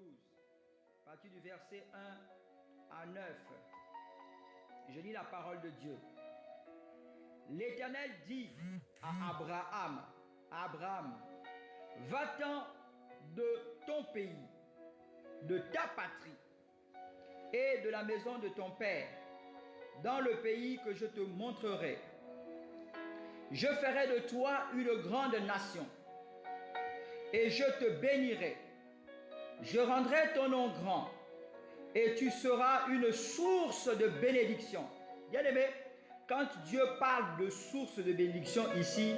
12, à partir du verset 1 à 9. Je lis la parole de Dieu. L'Éternel dit à Abraham, va-t'en de ton pays, de ta patrie et de la maison de ton père, dans le pays que je te montrerai. Je ferai de toi une grande nation et je te bénirai. Je rendrai ton nom grand et tu seras une source de bénédiction. Bien-aimé, quand Dieu parle de source de bénédiction ici,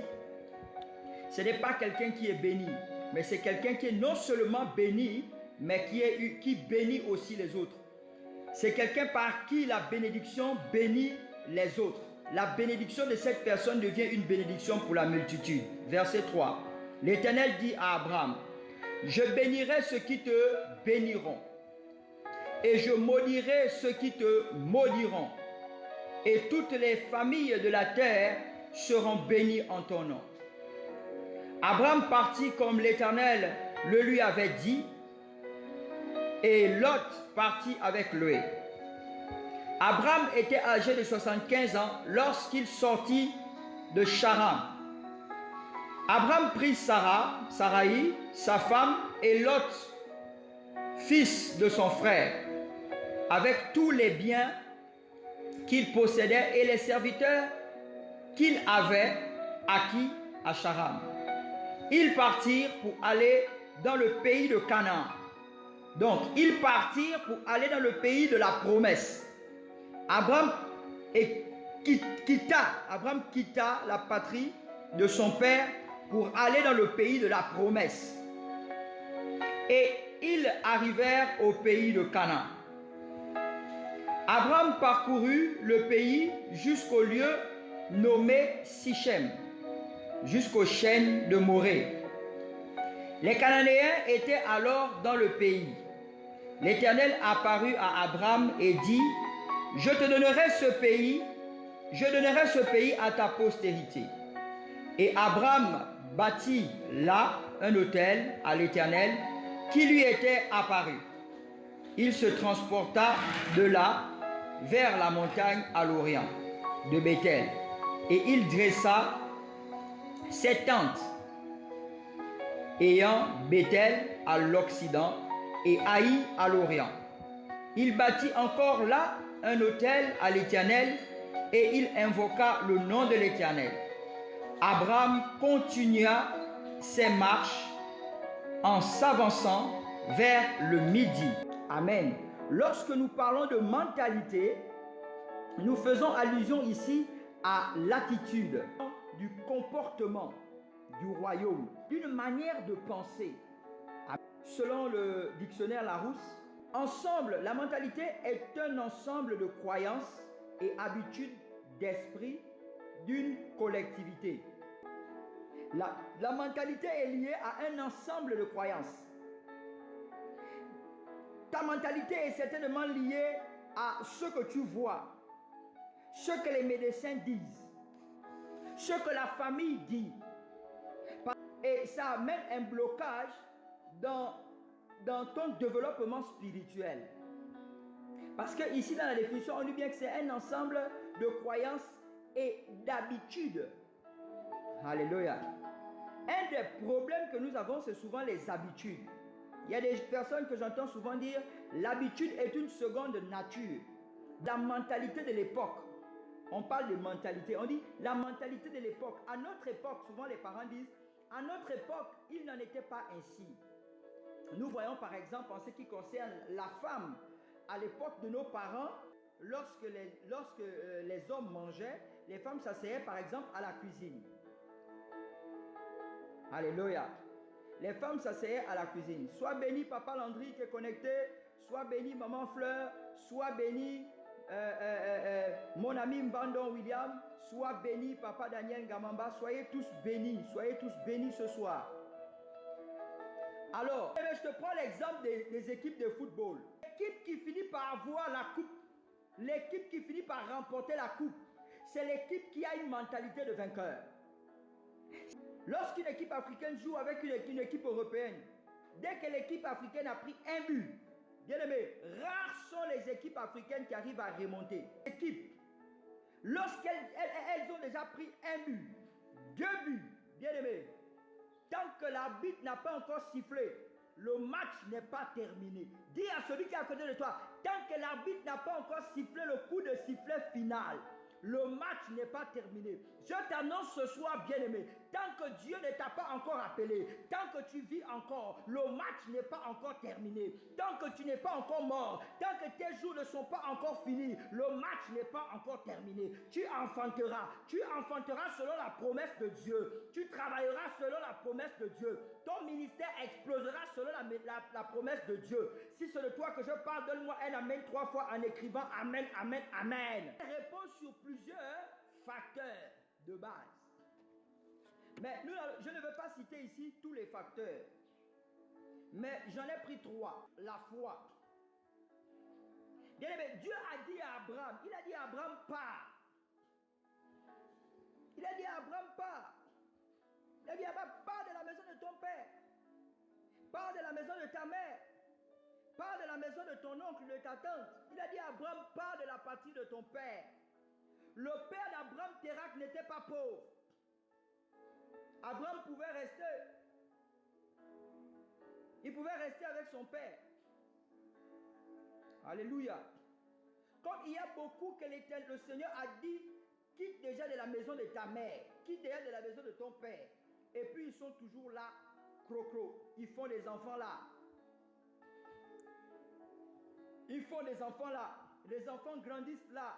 ce n'est pas quelqu'un qui est béni, mais c'est quelqu'un qui est non seulement béni, mais qui bénit aussi les autres. C'est quelqu'un par qui la bénédiction bénit les autres. La bénédiction de cette personne devient une bénédiction pour la multitude. Verset 3. L'Éternel dit à Abraham, je bénirai ceux qui te béniront, et je maudirai ceux qui te maudiront, et toutes les familles de la terre seront bénies en ton nom. Abraham partit comme l'Éternel le lui avait dit, et Lot partit avec lui. Abraham était âgé de 75 ans lorsqu'il sortit de Charan. Abraham prit Sarai, sa femme, et Lot, fils de son frère, avec tous les biens qu'il possédait et les serviteurs qu'il avait acquis à Charan. Ils partirent pour aller dans le pays de Canaan. Donc, ils partirent pour aller dans le pays de la promesse. Abraham quitta la patrie de son père pour aller dans le pays de la promesse. Et ils arrivèrent au pays de Canaan. Abraham parcourut le pays jusqu'au lieu nommé Sichem, jusqu'aux chênes de Morée. Les Cananéens étaient alors dans le pays. L'Éternel apparut à Abraham et dit, je donnerai ce pays à ta postérité. Et Abraham bâtit là un autel à l'Éternel qui lui était apparu. Il se transporta de là vers la montagne à l'Orient de Béthel, et il dressa ses tentes, ayant Béthel à l'Occident et Haï à l'Orient. Il bâtit encore là un autel à l'Éternel, et il invoqua le nom de l'Éternel. Abraham continua ses marches en s'avançant vers le midi. Amen. Lorsque nous parlons de mentalité, nous faisons allusion ici à l'attitude, du comportement du royaume, d'une manière de penser. Selon le dictionnaire Larousse, ensemble, la mentalité est un ensemble de croyances et habitudes d'esprit d'une collectivité. La mentalité est liée à un ensemble de croyances. Ta mentalité est certainement liée à ce que tu vois, ce que les médecins disent, ce que la famille dit. Et ça amène un blocage dans ton développement spirituel. Parce que ici dans la définition, on dit bien que c'est un ensemble de croyances et d'habitudes. Alléluia. Un des problèmes que nous avons, c'est souvent les habitudes. Il y a des personnes que j'entends souvent dire, l'habitude est une seconde nature. La mentalité de l'époque. On parle de mentalité. On dit la mentalité de l'époque. À notre époque, souvent les parents disent, à notre époque, il n'en était pas ainsi. Nous voyons par exemple en ce qui concerne la femme, à l'époque de nos parents, lorsque les hommes mangeaient, les femmes s'asseyaient par exemple à la cuisine. Alléluia. Les femmes s'asseyaient à la cuisine. Sois béni Papa Landry qui est connecté, sois béni Maman Fleur, sois béni mon ami Mbandon William, sois béni Papa Daniel Gamamba, soyez tous bénis ce soir. Alors, je te prends l'exemple des équipes de football. L'équipe qui finit par avoir la coupe, l'équipe qui finit par remporter la coupe, c'est l'équipe qui a une mentalité de vainqueur. Lorsqu'une équipe africaine joue avec une équipe européenne, dès que l'équipe africaine a pris un but, bien aimé, rares sont les équipes africaines qui arrivent à remonter. Équipe, lorsqu'elles ont déjà pris un but, 2 buts, bien aimé, tant que l'arbitre n'a pas encore sifflé, le match n'est pas terminé. Dis à celui qui est à côté de toi, tant que l'arbitre n'a pas encore sifflé le coup de sifflet final, le match n'est pas terminé. Je t'annonce ce soir, bien-aimé, tant que Dieu ne t'a pas encore appelé, tant que tu vis encore, le match n'est pas encore terminé. Tant que tu n'es pas encore mort, tant que tes jours ne sont pas encore finis, le match n'est pas encore terminé. Tu enfanteras selon la promesse de Dieu. Tu travailleras selon la promesse de Dieu. Ton ministère explosera selon la promesse de Dieu. Si c'est de toi que je parle, donne-moi un amen 3 fois en écrivant amen, amen, amen. Réponds sur plusieurs facteurs de base. Mais je ne veux pas citer ici tous les facteurs. Mais j'en ai pris 3. La foi. Bien aimé, Dieu a dit à Abraham, il a dit à Abraham, pars. Il a dit à Abraham, pars. Il a dit à Abraham, pars de la maison de ton père. Pars de la maison de ta mère. Pars de la maison de ton oncle, de ta tante. Il a dit à Abraham, pars de la patrie de ton père. Le père d'Abraham, Térak, n'était pas pauvre. Abraham pouvait rester. Il pouvait rester avec son père. Alléluia. Comme il y a beaucoup que le Seigneur a dit, quitte déjà de la maison de ta mère, quitte déjà de la maison de ton père. Et puis ils sont toujours là, crocro. Ils font des enfants là. Ils font des enfants là. Les enfants grandissent là.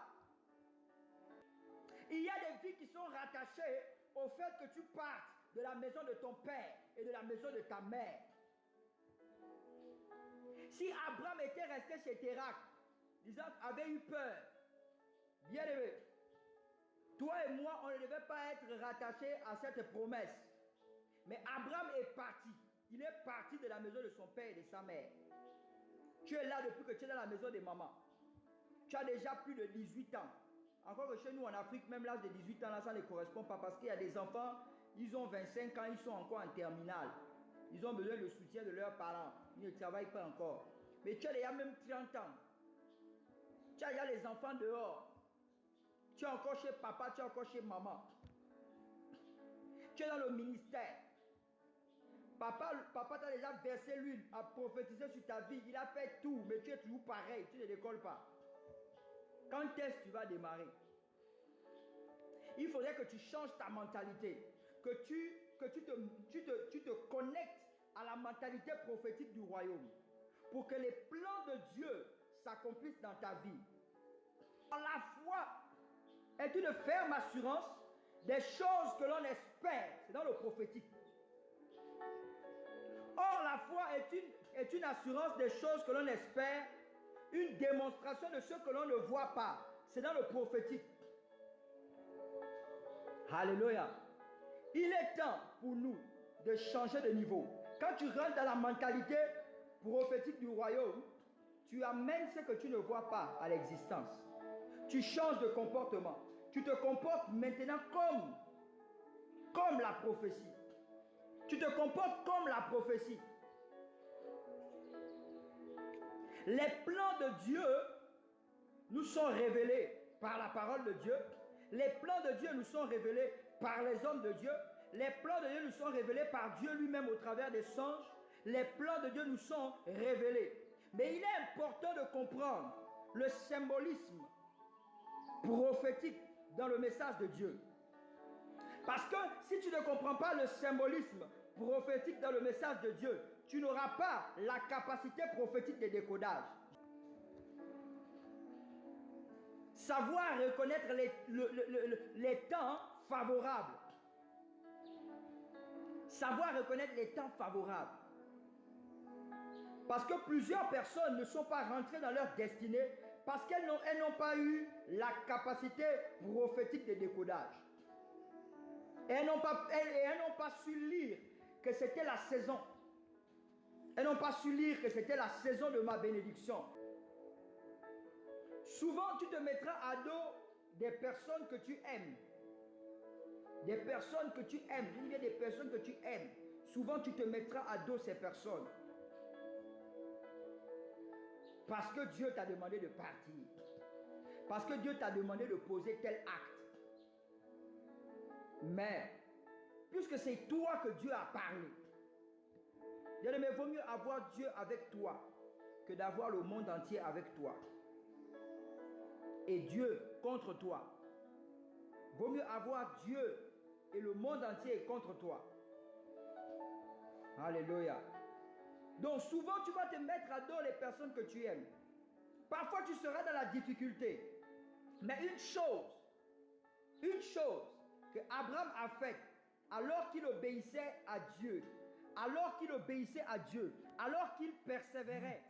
Il y a des vies qui sont rattachées au fait que tu partes de la maison de ton père et de la maison de ta mère. Si Abraham était resté chez Térak, Isaac avait eu peur. Bien aimé, toi et moi, on ne devait pas être rattachés à cette promesse. Mais Abraham est parti. Il est parti de la maison de son père et de sa mère. Tu es là depuis que tu es dans la maison de maman. Tu as déjà plus de 18 ans. Encore que chez nous en Afrique, même l'âge de 18 ans, là, ça ne correspond pas parce qu'il y a des enfants, ils ont 25 ans, ils sont encore en terminale. Ils ont besoin du soutien de leurs parents. Ils ne travaillent pas encore. Mais tu as déjà même 30 ans. Tu as déjà les enfants dehors. Tu es encore chez papa, tu es encore chez maman. Tu es dans le ministère. Papa t'a déjà versé l'huile, a prophétisé sur ta vie. Il a fait tout, mais tu es toujours pareil. Tu ne décolles pas. Quand est-ce que tu vas démarrer? Il faudrait que tu changes ta mentalité. Que tu te connectes à la mentalité prophétique du royaume. Pour que les plans de Dieu s'accomplissent dans ta vie. La foi est une ferme assurance des choses que l'on espère. C'est dans le prophétique. Or, la foi est une assurance des choses que l'on espère, une démonstration de ce que l'on ne voit pas. C'est dans le prophétique. Alléluia. Il est temps pour nous de changer de niveau. Quand tu rentres dans la mentalité prophétique du royaume, tu amènes ce que tu ne vois pas à l'existence. Tu changes de comportement. Tu te comportes maintenant comme la prophétie. Tu te comportes comme la prophétie. Les plans de Dieu nous sont révélés par la parole de Dieu. Les plans de Dieu nous sont révélés par les hommes de Dieu. Les plans de Dieu nous sont révélés par Dieu lui-même au travers des songes. Les plans de Dieu nous sont révélés. Mais il est important de comprendre le symbolisme prophétique dans le message de Dieu. Parce que si tu ne comprends pas le symbolisme prophétique dans le message de Dieu, tu n'auras pas la capacité prophétique de décodage. Savoir reconnaître les temps favorables. Savoir reconnaître les temps favorables. Parce que plusieurs personnes ne sont pas rentrées dans leur destinée parce qu'elles n'ont pas eu la capacité prophétique de décodage. Et elles n'ont pas su lire que c'était la saison. Elles n'ont pas su lire que c'était la saison de ma bénédiction. Souvent, tu te mettras à dos des personnes que tu aimes. Des personnes que tu aimes. Il y a des personnes que tu aimes. Souvent, tu te mettras à dos ces personnes. Parce que Dieu t'a demandé de partir. Parce que Dieu t'a demandé de poser tel acte. Mais, puisque c'est toi que Dieu a parlé, bien-aimé, il vaut mieux avoir Dieu avec toi que d'avoir le monde entier avec toi. Et Dieu contre toi. Il vaut mieux avoir Dieu et le monde entier contre toi. Alléluia. Donc souvent tu vas te mettre à dos les personnes que tu aimes. Parfois tu seras dans la difficulté. Mais une chose que Abraham a faite alors qu'il obéissait à Dieu, alors qu'il persévérait,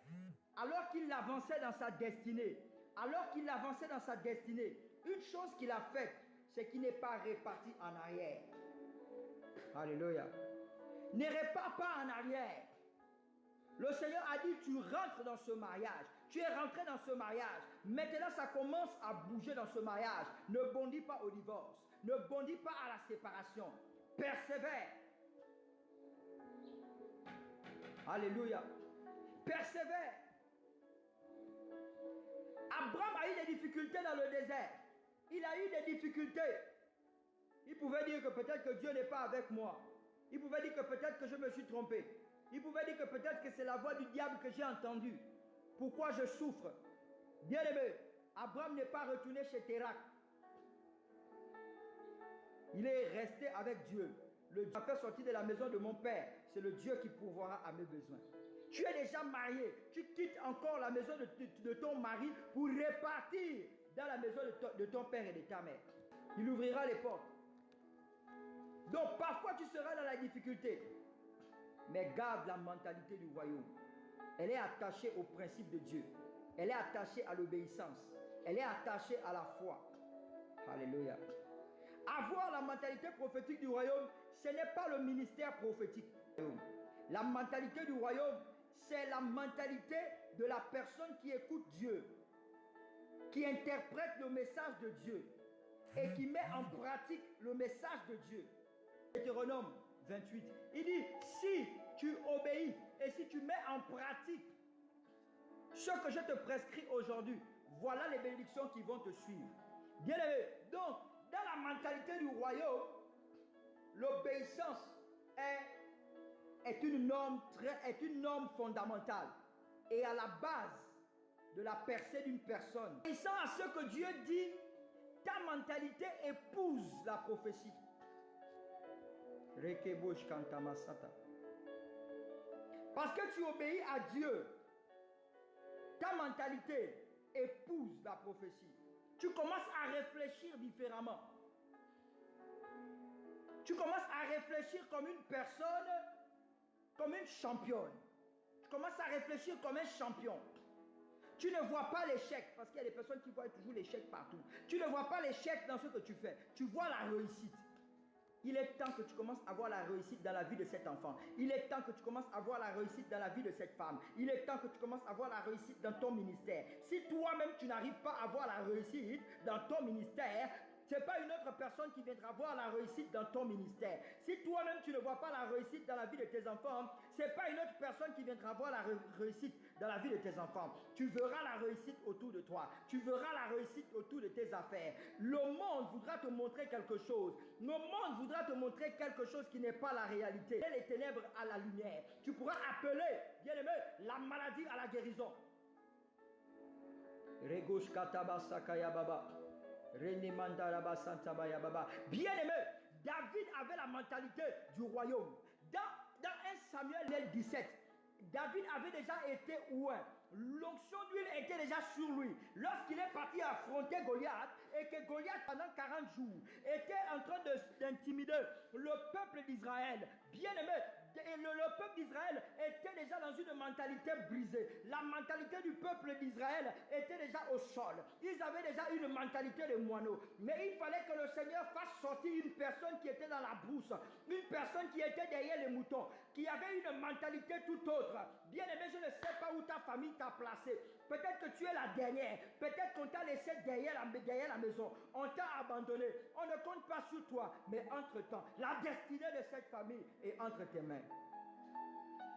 alors qu'il avançait dans sa destinée, une chose qu'il a faite, c'est qu'il n'est pas reparti en arrière. Alléluia. Ne repars pas en arrière. Le Seigneur a dit, tu rentres dans ce mariage. Tu es rentré dans ce mariage. Maintenant, ça commence à bouger dans ce mariage. Ne bondis pas au divorce. Ne bondis pas à la séparation. Persévère. Alléluia. Persévère. Abraham a eu des difficultés dans le désert. Il a eu des difficultés. Il pouvait dire que peut-être que Dieu n'est pas avec moi. Il pouvait dire que peut-être que je me suis trompé. Il pouvait dire que peut-être que c'est la voix du diable que j'ai entendue. Pourquoi je souffre? Bien-aimé, Abraham n'est pas retourné chez Térak. Il est resté avec Dieu. Le Dieu m'a fait sortir de la maison de mon père. C'est le Dieu qui pourvoira à mes besoins. Tu es déjà marié. Tu quittes encore la maison de ton mari pour repartir dans la maison de ton père et de ta mère. Il ouvrira les portes. Donc parfois tu seras dans la difficulté. Mais garde la mentalité du royaume. Elle est attachée au principe de Dieu. Elle est attachée à l'obéissance. Elle est attachée à la foi. Alléluia. Avoir la mentalité prophétique du royaume, ce n'est pas le ministère prophétique. La mentalité du royaume, c'est la mentalité de la personne qui écoute Dieu, qui interprète le message de Dieu et qui met en pratique le message de Dieu. Deutéronome 28, il dit, si tu obéis et si tu mets en pratique ce que je te prescris aujourd'hui, voilà les bénédictions qui vont te suivre. Bien aimé, donc, dans la mentalité du royaume, l'obéissance est une norme fondamentale et à la base de la percée d'une personne. Obéissant à ce que Dieu dit, ta mentalité épouse la prophétie. Parce que tu obéis à Dieu, ta mentalité épouse la prophétie. Tu commences à réfléchir différemment. Tu commences à réfléchir comme une personne, comme une championne. Tu commences à réfléchir comme un champion. Tu ne vois pas l'échec, parce qu'il y a des personnes qui voient toujours l'échec partout. Tu ne vois pas l'échec dans ce que tu fais. Tu vois la réussite. Il est temps que tu commences à voir la réussite dans la vie de cet enfant. Il est temps que tu commences à voir la réussite dans la vie de cette femme. Il est temps que tu commences à voir la réussite dans ton ministère. Si toi-même tu n'arrives pas à voir la réussite dans ton ministère, ce n'est pas une autre personne qui viendra voir la réussite dans ton ministère. Si toi-même tu ne vois pas la réussite dans la vie de tes enfants, ce n'est pas une autre personne qui viendra voir la réussite dans la vie de tes enfants. Tu verras la réussite autour de toi. Tu verras la réussite autour de tes affaires. Le monde voudra te montrer quelque chose. Le monde voudra te montrer quelque chose qui n'est pas la réalité. Les ténèbres à la lumière. Tu pourras appeler, bien aimé, la maladie à la guérison. Regosh katabasakaya baba. Bien aimé, David avait la mentalité du royaume. Dans 1 Samuel 17, David avait déjà été ouin. L'onction d'huile était déjà sur lui. Lorsqu'il est parti affronter Goliath, et que Goliath pendant 40 jours était en train d'intimider le peuple d'Israël. Bien aimé, le peuple d'Israël était déjà dans une mentalité brisée. La mentalité du peuple d'Israël était déjà au sol. Ils avaient déjà une mentalité de moineau. Mais il fallait que le Seigneur fasse sortir une personne qui était dans la brousse, une personne qui était derrière les moutons, qui avait une mentalité tout autre. Bien aimé, je ne sais pas où ta famille t'a placé. Peut-être que tu es la dernière. Peut-être qu'on t'a laissé derrière la maison. On t'a abandonné. On ne compte pas sur toi. Mais entre-temps, la destinée de cette famille est entre tes mains.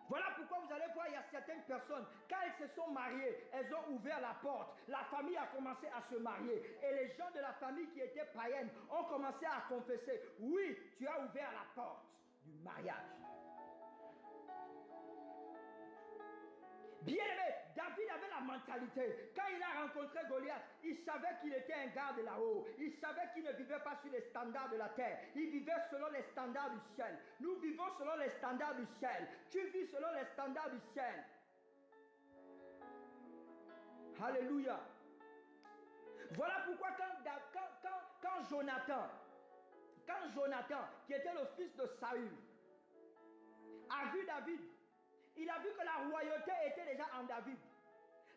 Voilà pourquoi vous allez voir, il y a certaines personnes, quand elles se sont mariées, elles ont ouvert la porte. La famille a commencé à se marier. Et les gens de la famille qui étaient païennes ont commencé à confesser, oui, tu as ouvert la porte du mariage. Bien aimé, David avait la mentalité. Quand il a rencontré Goliath, il savait qu'il était un gars de là-haut. Il savait qu'il ne vivait pas sur les standards de la terre. Il vivait selon les standards du ciel. Nous vivons selon les standards du ciel. Tu vis selon les standards du ciel. Alléluia. Voilà pourquoi quand Jonathan, qui était le fils de Saül, a vu David, il a vu que la royauté était déjà en David.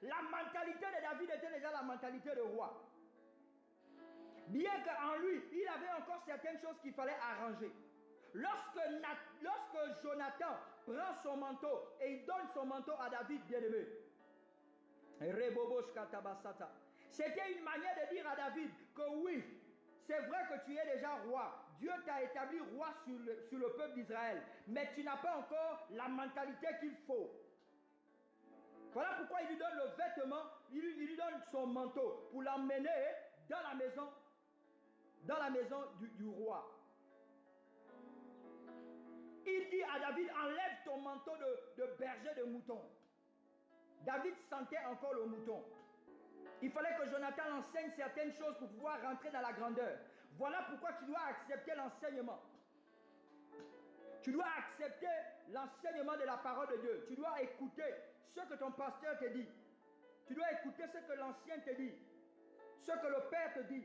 La mentalité de David était déjà la mentalité de roi. Bien qu'en lui, il avait encore certaines choses qu'il fallait arranger. Lorsque Jonathan prend son manteau et il donne son manteau à David, bien-aimé, c'était une manière de dire à David que oui, c'est vrai que tu es déjà roi. Dieu t'a établi roi sur le peuple d'Israël. Mais tu n'as pas encore la mentalité qu'il faut. Voilà pourquoi il lui donne le vêtement, il lui donne son manteau pour l'emmener dans la maison du roi. Il dit à David, enlève ton manteau de berger de mouton. David sentait encore le mouton. Il fallait que Jonathan enseigne certaines choses pour pouvoir rentrer dans la grandeur. Voilà pourquoi tu dois accepter l'enseignement. Tu dois accepter l'enseignement de la parole de Dieu. Tu dois écouter ce que ton pasteur te dit. Tu dois écouter ce que l'ancien te dit. Ce que le Père te dit.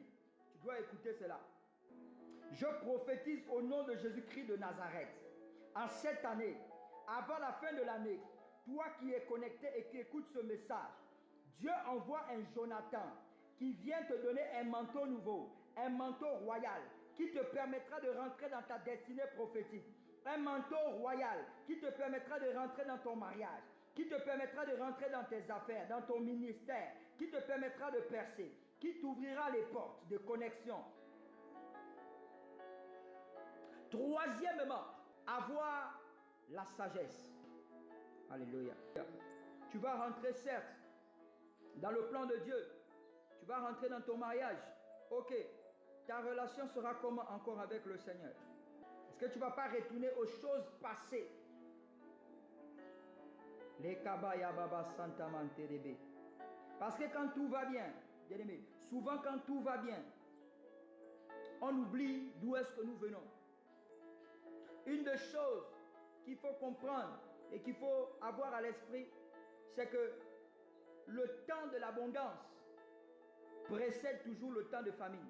Tu dois écouter cela. Je prophétise au nom de Jésus-Christ de Nazareth. En cette année, avant la fin de l'année, toi qui es connecté et qui écoutes ce message, Dieu envoie un Jonathan qui vient te donner un manteau nouveau, un manteau royal qui te permettra de rentrer dans ta destinée prophétique. Un manteau royal qui te permettra de rentrer dans ton mariage, qui te permettra de rentrer dans tes affaires, dans ton ministère, qui te permettra de percer, qui t'ouvrira les portes de connexion. Troisièmement, avoir la sagesse. Alléluia. Tu vas rentrer certes dans le plan de Dieu. Tu vas rentrer dans ton mariage. Ok. Ta relation sera comment encore avec le Seigneur? Est-ce que tu ne vas pas retourner aux choses passées? Les kabaya baba santa manterebe. Parce que quand tout va bien, bien aimé, souvent quand tout va bien, on oublie d'où est-ce que nous venons. Une des choses qu'il faut comprendre et qu'il faut avoir à l'esprit, c'est que le temps de l'abondance précède toujours le temps de famine.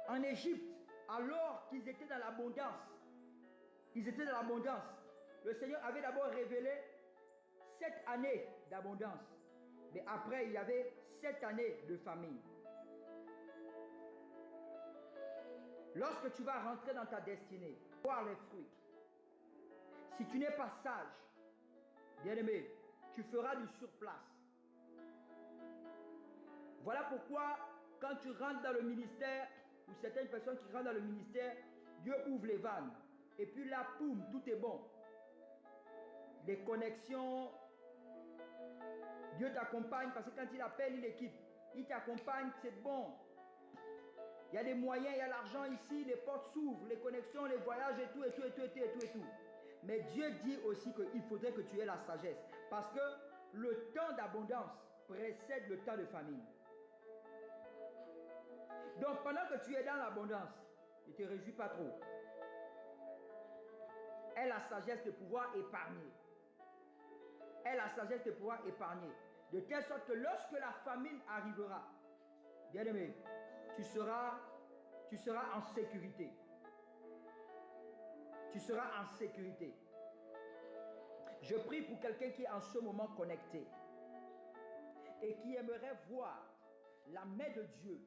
En Égypte, alors qu'ils étaient dans l'abondance, le Seigneur avait d'abord révélé 7 années d'abondance. Mais après, il y avait 7 années de famine. Lorsque tu vas rentrer dans ta destinée, voir les fruits, si tu n'es pas sage, bien-aimé, tu feras du surplace. Voilà pourquoi, quand tu rentres dans le ministère, ou certaines personnes qui rentrent dans le ministère, Dieu ouvre les vannes. Et puis là, poum, tout est bon. Les connexions, Dieu t'accompagne parce que quand il appelle, il équipe. Il t'accompagne, c'est bon. Il y a des moyens, il y a l'argent ici, les portes s'ouvrent, les connexions, les voyages et tout. Mais Dieu dit aussi qu'il faudrait que tu aies la sagesse. Parce que le temps d'abondance précède le temps de famine. Donc pendant que tu es dans l'abondance, ne te réjouis pas trop. Aie la sagesse de pouvoir épargner. Aie la sagesse de pouvoir épargner. De telle sorte que lorsque la famine arrivera, bien aimé, tu seras en sécurité. Tu seras en sécurité. Je prie pour quelqu'un qui est en ce moment connecté et qui aimerait voir la main de Dieu